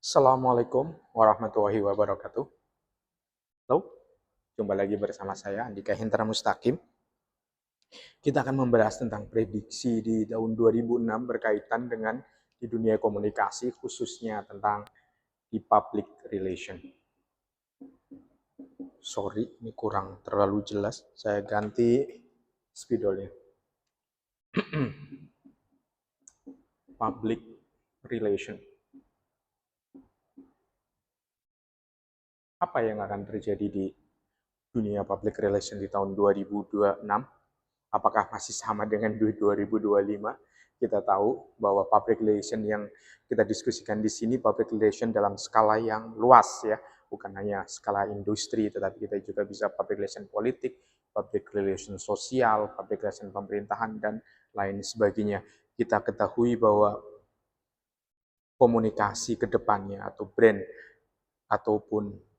Assalamualaikum warahmatullahi wabarakatuh. Halo, jumpa lagi bersama saya Andika Hintara Mustaqim. Kita akan membahas tentang prediksi di tahun 2006 berkaitan dengan di dunia komunikasi, khususnya tentang di public relation. Sorry, ini kurang terlalu jelas. Saya ganti spidolnya. Public relation. Apa yang akan terjadi di dunia public relation di tahun 2026? Apakah masih sama dengan 2025? Kita tahu bahwa public relation yang kita diskusikan di sini public relation dalam skala yang luas ya, bukan hanya skala industri, tetapi kita juga bisa public relation politik, public relation sosial, public relation pemerintahan, dan lain sebagainya. Kita ketahui bahwa komunikasi ke depannya atau brand ataupun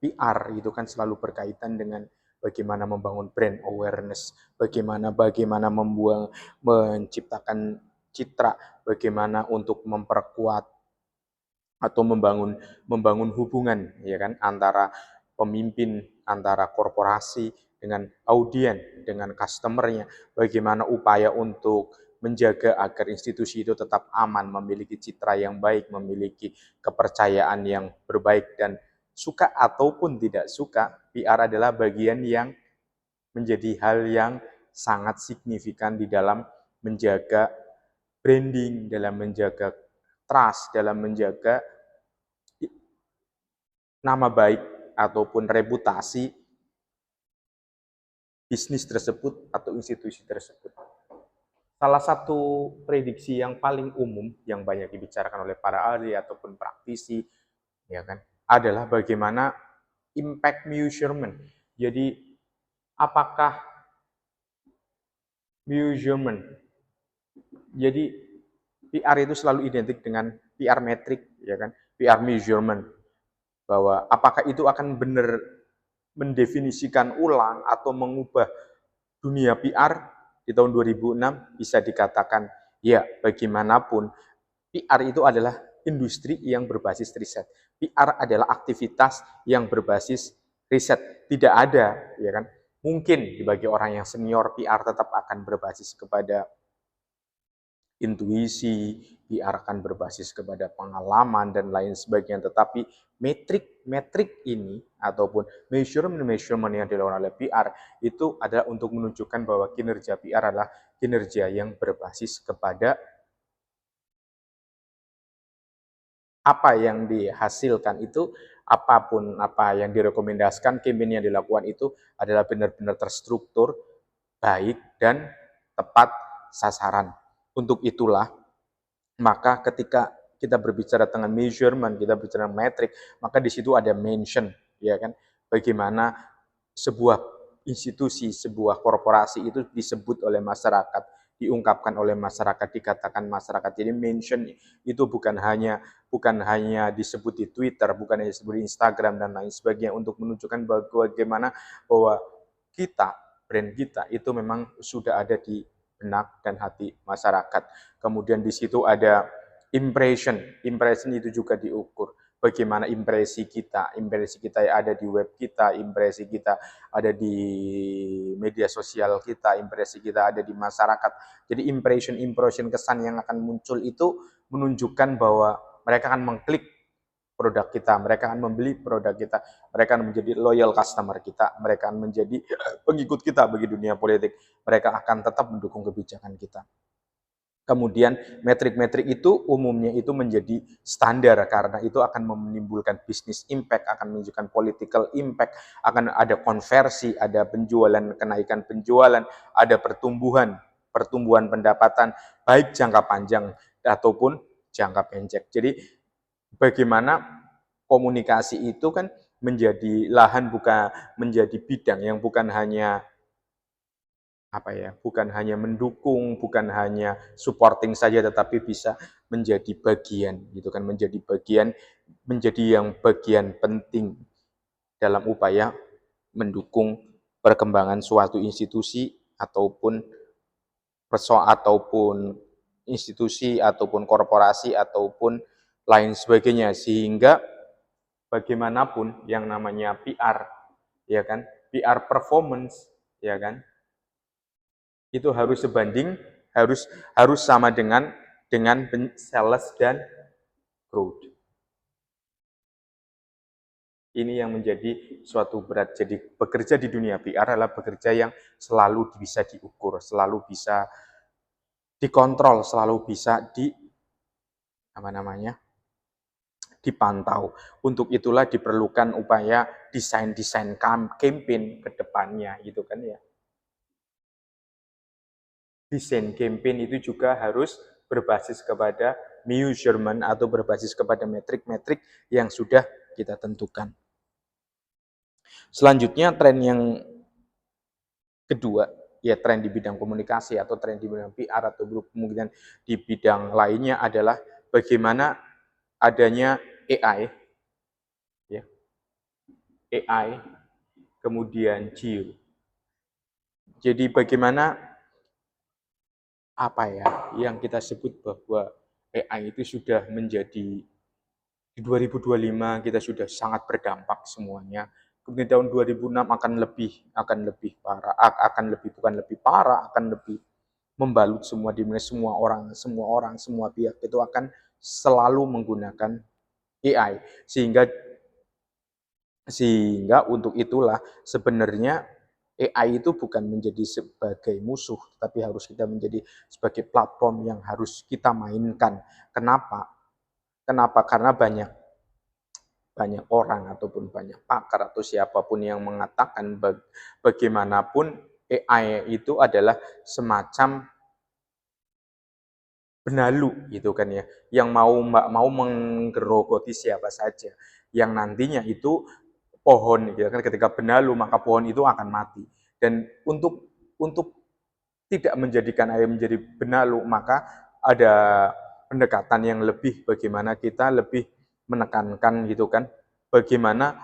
PR itu kan selalu berkaitan dengan bagaimana membangun brand awareness, bagaimana menciptakan citra, bagaimana untuk memperkuat atau membangun hubungan ya kan antara pemimpin, antara korporasi dengan audien, dengan customer-nya, bagaimana upaya untuk menjaga agar institusi itu tetap aman, memiliki citra yang baik, memiliki kepercayaan yang berbaik, dan suka ataupun tidak suka, PR adalah bagian yang menjadi hal yang sangat signifikan di dalam menjaga branding, dalam menjaga trust, dalam menjaga nama baik ataupun reputasi bisnis tersebut atau institusi tersebut. Salah satu prediksi yang paling umum yang banyak dibicarakan oleh para ahli ataupun praktisi ya kan adalah bagaimana impact measurement. Jadi apakah measurement. Jadi PR itu selalu identik dengan PR metrik ya kan, PR measurement. Bahwa apakah itu akan benar mendefinisikan ulang atau mengubah dunia PR di tahun 2006 bisa dikatakan ya bagaimanapun PR itu adalah industri yang berbasis riset. PR adalah aktivitas yang berbasis riset. Tidak ada ya kan. Mungkin bagi orang yang senior PR tetap akan berbasis kepada intuisi, PR akan berbasis kepada pengalaman dan lain sebagainya. Tetapi metrik ini ataupun measurement yang dilakukan oleh PR itu adalah untuk menunjukkan bahwa kinerja PR adalah kinerja yang berbasis kepada apa yang dihasilkan itu, apapun apa yang direkomendasikan, campaign yang dilakukan itu adalah benar-benar terstruktur, baik, dan tepat sasaran. Untuk itulah, maka ketika kita berbicara tentang measurement, kita bicara metrik, maka di situ ada mention, ya kan? Bagaimana sebuah institusi, sebuah korporasi itu disebut oleh masyarakat, diungkapkan oleh masyarakat, dikatakan masyarakat. Jadi mention itu bukan hanya disebut di Twitter, bukan hanya disebut di Instagram dan lain sebagainya untuk menunjukkan bagaimana bahwa kita, brand kita itu memang sudah ada di benak dan hati masyarakat. Kemudian di situ ada impression itu juga diukur. Bagaimana impresi kita yang ada di web kita, impresi kita ada di media sosial kita, impresi kita ada di masyarakat. Jadi impression kesan yang akan muncul itu menunjukkan bahwa mereka akan mengklik produk kita, mereka akan membeli produk kita, mereka akan menjadi loyal customer kita, mereka akan menjadi pengikut kita bagi dunia politik, mereka akan tetap mendukung kebijakan kita. Kemudian metrik-metrik itu umumnya itu menjadi standar karena itu akan menimbulkan business impact, akan menunjukkan political impact, akan ada konversi, ada penjualan, kenaikan penjualan, ada pertumbuhan pendapatan baik jangka panjang ataupun jangka pendek. Jadi bagaimana komunikasi itu kan menjadi lahan, bukan menjadi bidang yang bukan hanya mendukung, bukan hanya supporting saja, tetapi bisa menjadi bagian gitu kan, menjadi yang bagian penting dalam upaya mendukung perkembangan suatu institusi ataupun institusi ataupun korporasi ataupun lain sebagainya. Sehingga bagaimanapun yang namanya PR, ya kan, PR performance, ya kan, itu harus sebanding, harus sama dengan sales dan growth. Ini yang menjadi suatu berat. Jadi bekerja di dunia PR adalah bekerja yang selalu bisa diukur, selalu bisa dikontrol, selalu bisa dipantau. Untuk itulah diperlukan upaya desain-desain campaign ke depannya gitu kan ya. Desain campaign itu juga harus berbasis kepada measurement atau berbasis kepada metrik-metrik yang sudah kita tentukan. Selanjutnya tren yang kedua, ya tren di bidang komunikasi atau tren di bidang PR atau kemungkinan di bidang lainnya adalah bagaimana adanya AI, ya, AI, kemudian geo. Jadi bagaimana apa ya yang kita sebut bahwa AI itu sudah menjadi di 2025 kita sudah sangat berdampak semuanya. Kemudian tahun 2006 akan lebih parah, bukan lebih parah, akan lebih membalut semua di mana semua pihak itu akan selalu menggunakan AI. Sehingga untuk itulah sebenarnya AI itu bukan menjadi sebagai musuh, tapi harus kita menjadi sebagai platform yang harus kita mainkan. Kenapa? Kenapa? Karena banyak orang ataupun banyak pakar atau siapapun yang mengatakan bagaimanapun AI itu adalah semacam benalu gitu kan ya, yang mau menggerogoti siapa saja, yang nantinya itu pohon gitu kan, ketika benalu maka pohon itu akan mati. Dan untuk tidak menjadikan ayam menjadi benalu, maka ada pendekatan yang lebih, bagaimana kita lebih menekankan gitu kan, bagaimana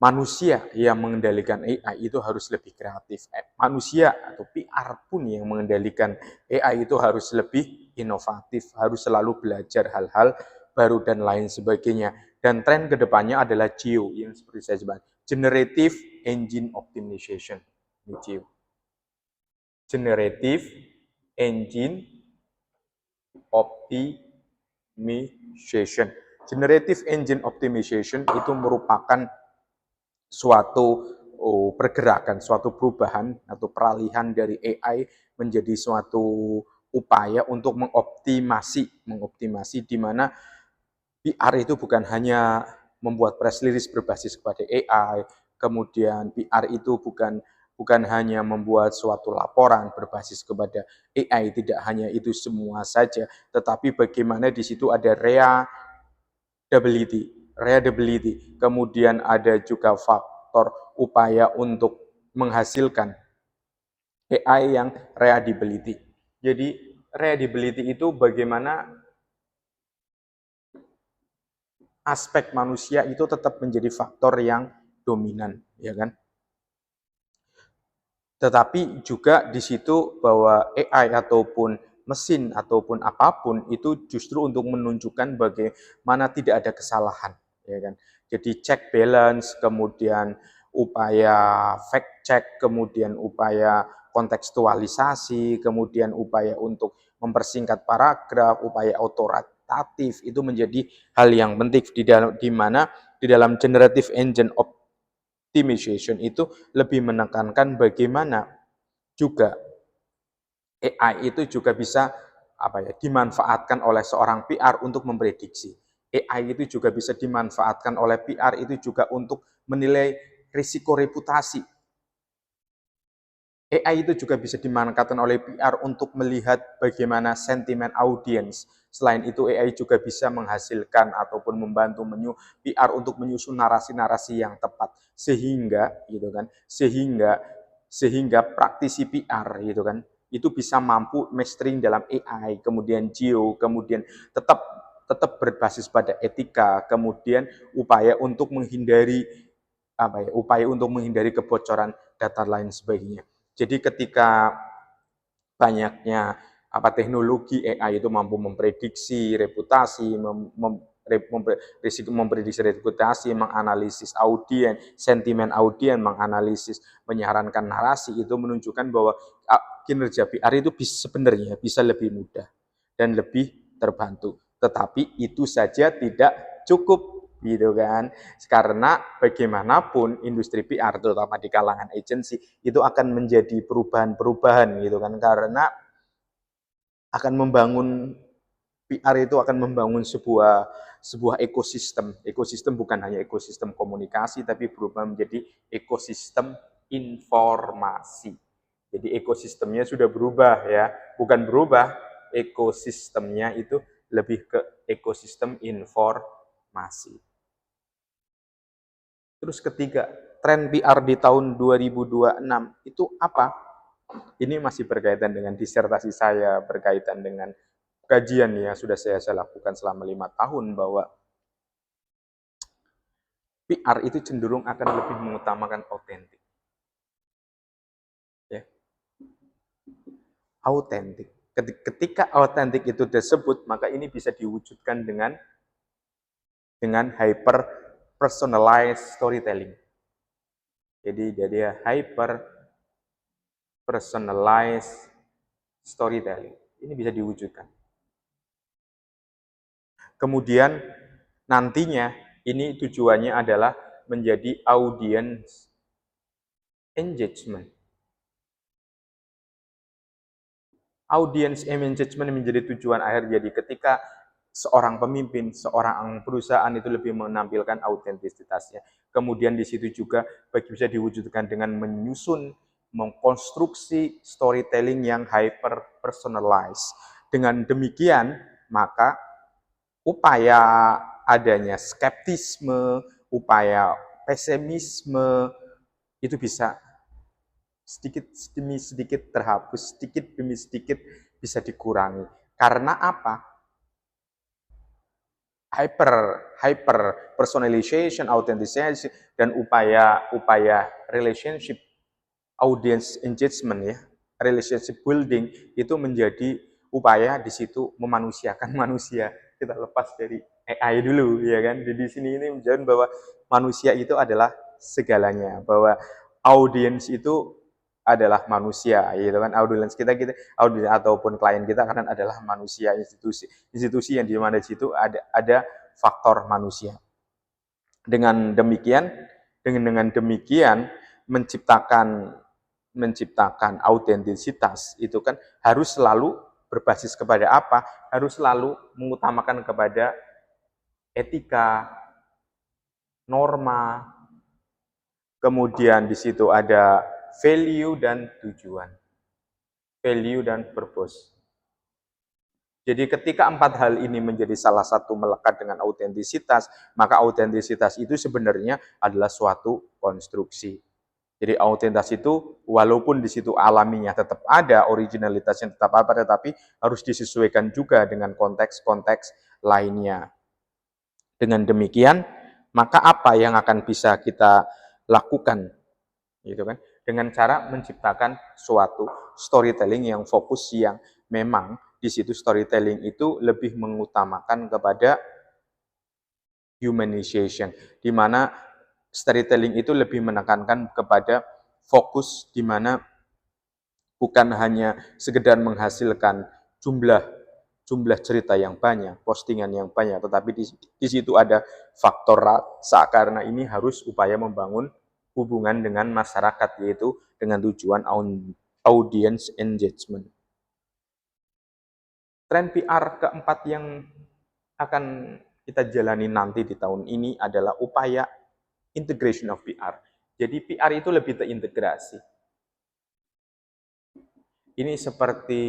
manusia yang mengendalikan AI itu harus lebih kreatif. Manusia atau PR pun yang mengendalikan AI itu harus lebih inovatif, harus selalu belajar hal-hal baru dan lain sebagainya. Dan tren kedepannya adalah GEO, yang seperti saya sebut, Generative Engine Optimization. Ini GEO. Generative Engine Optimization. Generative Engine Optimization itu merupakan suatu pergerakan, suatu perubahan atau peralihan dari AI menjadi suatu upaya untuk mengoptimasi di mana PR itu bukan hanya membuat press release berbasis kepada AI, kemudian PR itu bukan hanya membuat suatu laporan berbasis kepada AI, tidak hanya itu semua saja, tetapi bagaimana di situ ada readability, kemudian ada juga faktor upaya untuk menghasilkan AI yang readability. Jadi readability itu bagaimana aspek manusia itu tetap menjadi faktor yang dominan, ya kan? Tetapi juga di situ bahwa AI ataupun mesin ataupun apapun itu justru untuk menunjukkan bagaimana tidak ada kesalahan, ya kan? Jadi check balance, kemudian upaya fact check, kemudian upaya kontekstualisasi, kemudian upaya untuk mempersingkat paragraf, upaya autoritatif itu menjadi hal yang penting di mana di dalam generative engine optimization itu lebih menekankan bagaimana juga AI itu juga bisa dimanfaatkan oleh seorang PR untuk memprediksi. AI itu juga bisa dimanfaatkan oleh PR itu juga untuk menilai risiko reputasi. AI itu juga bisa dimanfaatkan oleh PR untuk melihat bagaimana sentimen audiens. Selain itu AI juga bisa menghasilkan ataupun membantu PR untuk menyusun narasi-narasi yang tepat sehingga gitu kan, sehingga praktisi PR gitu kan, itu bisa mampu mastering dalam AI, kemudian geo, kemudian tetap berbasis pada etika, kemudian upaya untuk menghindari kebocoran data lain sebagainya. Jadi ketika banyaknya teknologi AI itu mampu memprediksi reputasi, memprediksi reputasi, menganalisis audiens, sentimen audiens, menganalisis, menyarankan narasi, itu menunjukkan bahwa kinerja PR itu sebenarnya bisa lebih mudah dan lebih terbantu. Tetapi itu saja tidak cukup, gitu kan? Karena bagaimanapun industri PR, terutama di kalangan agensi, itu akan menjadi perubahan-perubahan, gitu kan? Karena akan membangun PR itu akan membangun sebuah ekosistem. Ekosistem bukan hanya ekosistem komunikasi, tapi berubah menjadi ekosistem informasi. Jadi ekosistemnya sudah berubah ya, bukan berubah, ekosistemnya itu lebih ke ekosistem informasi. Terus ketiga, tren PR di tahun 2026 itu apa? Ini masih berkaitan dengan disertasi saya, berkaitan dengan kajian yang sudah saya lakukan selama 5 tahun, bahwa PR itu cenderung akan lebih mengutamakan autentik. Ya. Autentik. Ketika autentik itu disebut, maka ini bisa diwujudkan dengan hyper personalized storytelling. Jadi hyper personalized storytelling. Ini bisa diwujudkan. Kemudian nantinya ini tujuannya adalah menjadi audience engagement. Audience engagement menjadi tujuan akhir. Jadi ketika seorang pemimpin, seorang perusahaan itu lebih menampilkan autentisitasnya. Kemudian di situ juga bisa diwujudkan dengan menyusun, mengkonstruksi storytelling yang hyper personalized. Dengan demikian, maka upaya adanya skeptisme, upaya pesimisme itu bisa sedikit demi sedikit terhapus, sedikit demi sedikit bisa dikurangi. Karena apa? Hyper personalization, authenticity, dan upaya relationship audience engagement ya, relationship building itu menjadi upaya di situ memanusiakan manusia. Kita lepas dari AI dulu ya kan. Di sini ini menunjukkan bahwa manusia itu adalah segalanya, bahwa audiens itu adalah manusia, gitu kan. Audiens kita audiens ataupun klien kita kan adalah manusia, institusi yang di mana di situ ada faktor manusia. Dengan demikian menciptakan autentisitas itu kan harus selalu berbasis kepada apa? Harus selalu mengutamakan kepada etika, norma, kemudian di situ ada value dan tujuan, value dan purpose. Jadi ketika 4 hal ini menjadi salah satu melekat dengan autentisitas, maka autentisitas itu sebenarnya adalah suatu konstruksi. Jadi autentitas itu walaupun di situ alaminya tetap ada, originalitasnya tetap apa, tetapi harus disesuaikan juga dengan konteks-konteks lainnya. Dengan demikian, maka apa yang akan bisa kita lakukan? Gitu kan? Dengan cara menciptakan suatu storytelling yang fokus, yang memang di situ storytelling itu lebih mengutamakan kepada humanization, di mana storytelling itu lebih menekankan kepada fokus, di mana bukan hanya sekedar menghasilkan jumlah cerita yang banyak, postingan yang banyak, tetapi di situ ada faktor rasa, karena ini harus upaya membangun hubungan dengan masyarakat, yaitu dengan tujuan audience engagement. Tren PR keempat yang akan kita jalani nanti di tahun ini adalah upaya integration of PR. Jadi PR itu lebih terintegrasi. Ini seperti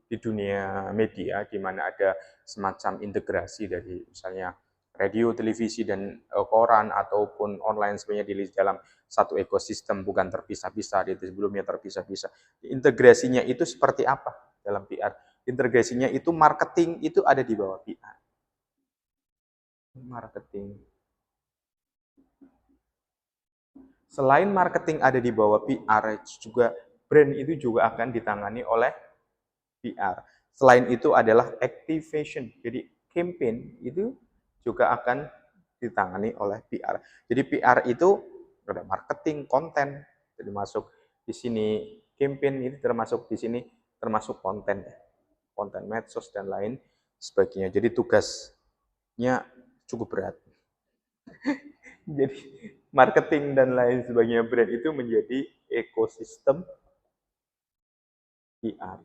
di dunia media, di mana ada semacam integrasi dari misalnya radio, televisi, dan koran, ataupun online, sebenarnya di dalam satu ekosistem, bukan terpisah-pisah, itu sebelumnya terpisah-pisah. Integrasinya itu seperti apa dalam PR? Integrasinya itu marketing itu ada di bawah PR. Marketing. Selain marketing ada di bawah PR, juga brand itu juga akan ditangani oleh PR. Selain itu adalah activation. Jadi campaign itu juga akan ditangani oleh PR. Jadi PR itu ada marketing, konten, jadi masuk di sini campaign ini termasuk di sini termasuk konten ya. Konten medsos dan lain sebagainya. Jadi tugasnya cukup berat. Jadi marketing dan lain sebagainya brand itu menjadi ekosistem PR.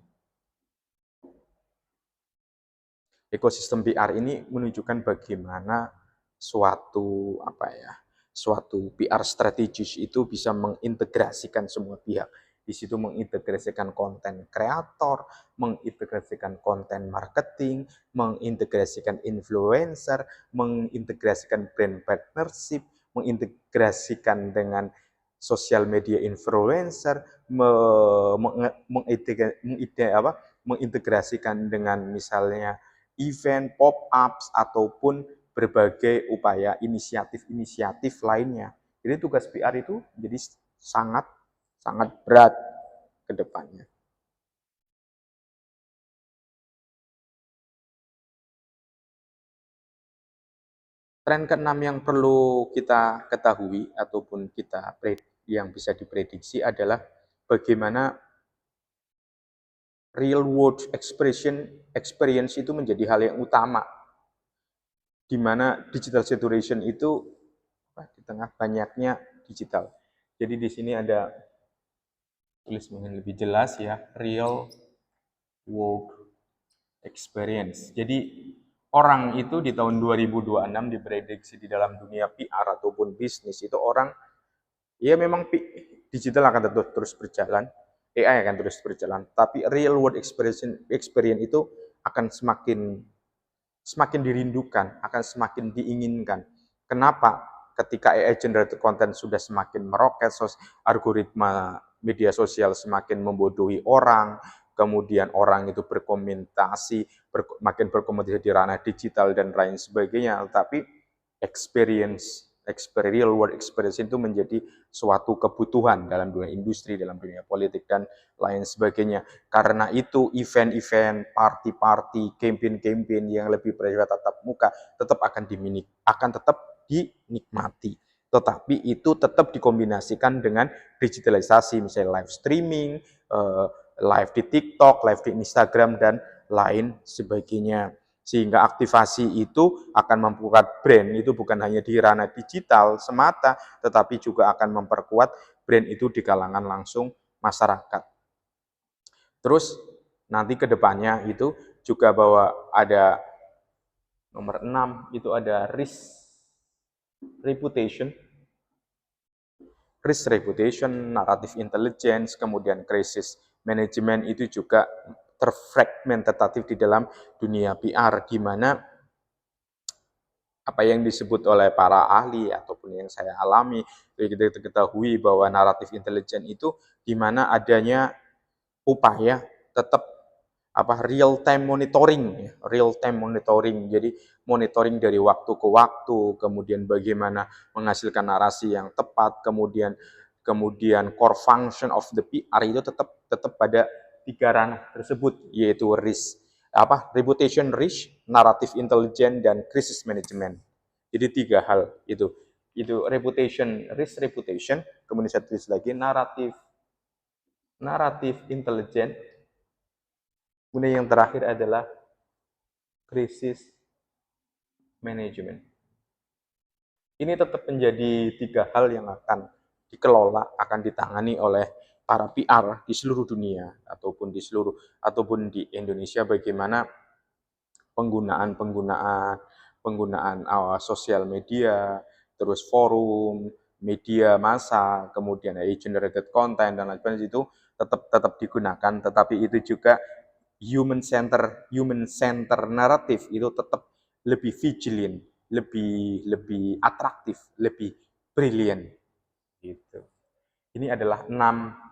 Ekosistem PR ini menunjukkan bagaimana suatu PR strategis itu bisa mengintegrasikan semua pihak. Di situ mengintegrasikan konten kreator, mengintegrasikan konten marketing, mengintegrasikan influencer, mengintegrasikan brand partnership, mengintegrasikan dengan sosial media influencer, mengintegrasikan dengan misalnya event, pop-ups, ataupun berbagai upaya inisiatif-inisiatif lainnya. Jadi tugas PR itu jadi sangat berat ke depannya. Tren keenam yang perlu kita ketahui ataupun yang bisa diprediksi adalah bagaimana real world experience itu menjadi hal yang utama, di mana digital saturation itu di tengah banyaknya digital. Jadi di sini ada tulis mungkin lebih jelas ya, real world experience. Jadi orang itu di tahun 2026 diprediksi di dalam dunia PR ataupun bisnis itu orang ya memang digital akan terus berjalan, AI akan terus berjalan, tapi real world experience itu akan semakin dirindukan, akan semakin diinginkan. Kenapa? Ketika AI generated content sudah semakin meroket, algoritma media sosial semakin membodohi orang, kemudian orang itu makin berkomunikasi di ranah digital dan lain sebagainya, tapi real world experience itu menjadi suatu kebutuhan dalam dunia industri, dalam dunia politik, dan lain sebagainya. Karena itu event-event, party-party, campaign-campaign yang lebih bersifat tatap muka tetap akan dinikmati. Tetapi itu tetap dikombinasikan dengan digitalisasi, misalnya live streaming, live di TikTok, live di Instagram, dan lain sebagainya. Sehingga aktivasi itu akan memperkuat brand, itu bukan hanya di ranah digital semata, tetapi juga akan memperkuat brand itu di kalangan langsung masyarakat. Terus nanti ke depannya itu juga bahwa ada nomor 6 itu ada risk reputation, narrative intelligence, kemudian crisis management itu juga terfragmentatif di dalam dunia PR, di mana apa yang disebut oleh para ahli ataupun yang saya alami, kita ketahui bahwa naratif intelijen itu di mana adanya upaya tetap real time monitoring. Jadi monitoring dari waktu ke waktu, kemudian bagaimana menghasilkan narasi yang tepat, kemudian core function of the PR itu tetap pada 3 ranah tersebut, yaitu reputation risk, narrative intelligence, dan crisis management. Jadi 3 hal itu reputation, kemudian saya tulis lagi narrative intelligence, kemudian yang terakhir adalah crisis management. Ini tetap menjadi 3 hal yang akan dikelola, akan ditangani oleh para PR di seluruh dunia ataupun di Indonesia, bagaimana penggunaan sosial media, terus forum, media massa, kemudian generated content dan lain sebagainya itu tetap digunakan, tetapi itu juga human center narrative itu tetap lebih vigilant, lebih atraktif, lebih brilliant gitu. Ini adalah 6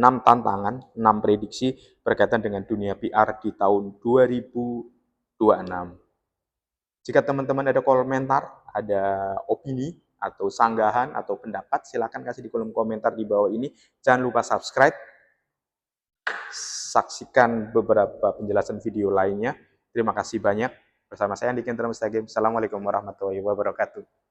tantangan, 6 prediksi berkaitan dengan dunia PR di tahun 2026. Jika teman-teman ada komentar, ada opini, atau sanggahan, atau pendapat, silakan kasih di kolom komentar di bawah ini. Jangan lupa subscribe. saksikan beberapa penjelasan video lainnya. Terima kasih banyak. Bersama saya Andi Kentram Mustaqim. Assalamualaikum warahmatullahi wabarakatuh.